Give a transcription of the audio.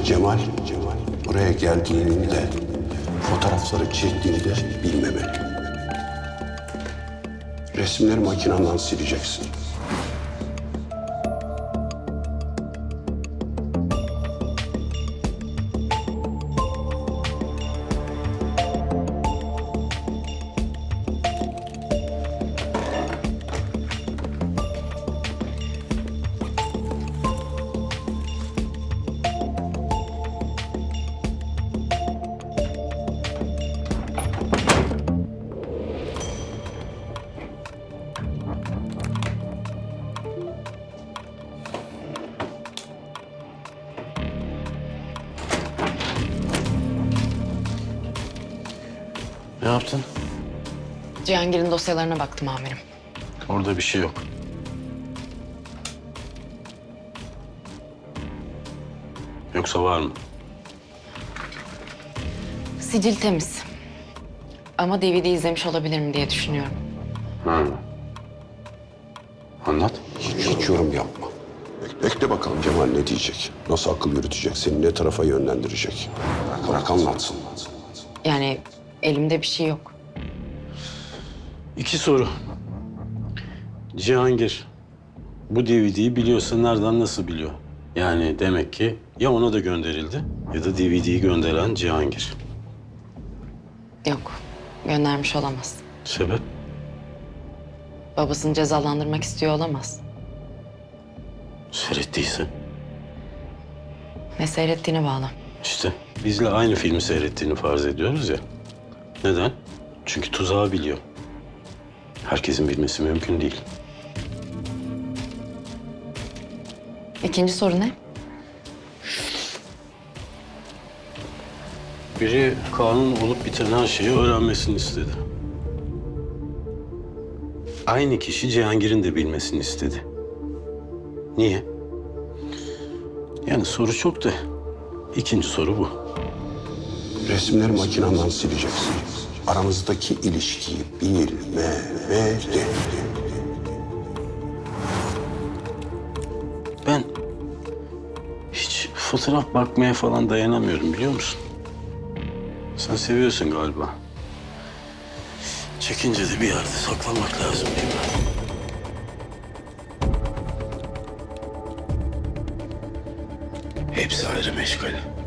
Cemal buraya geldiğinde, fotoğrafları çektiğinde bilmemeli. Resimleri makinenden sileceksin. Ne yaptın? Cihangir'in dosyalarına baktım amirim. Orada bir şey yok. Yoksa var mı? Sicil temiz. Ama DVD izlemiş olabilirim diye düşünüyorum. Anlat. Hiç yorum yapma. Bekle bakalım Cemal ne diyecek? Nasıl akıl yürütecek? Seni ne tarafa yönlendirecek? Bırak anlatsın. Yani elimde bir şey yok. 2 soru. Cihangir bu DVD'yi biliyorsa nereden nasıl biliyor? Yani demek ki ya ona da gönderildi ya da DVD'yi gönderen Cihangir. Yok. Göndermiş olamaz. Sebep? Babasını cezalandırmak istiyor olamaz. Seyrettiyse. Ne seyrettiğine bağlı. İşte bizle aynı filmi seyrettiğini farz ediyoruz ya. Neden? Çünkü tuzağı biliyor. Herkesin bilmesi mümkün değil. İkinci soru ne? Biri Kaan'ın olup biten her şeyi öğrenmesini istedi. Aynı kişi Cihangir'in de bilmesini istedi. Niye? Yani soru çok da ikinci soru bu. Resimleri makinenden sileceksin. Aramızdaki ilişkiyi bilmemeli. Ben hiç fotoğraf bakmaya falan dayanamıyorum biliyor musun? Sen seviyorsun galiba. Çekince de bir yerde saklamak lazım değil mi? Hepsi ayrı meşgale.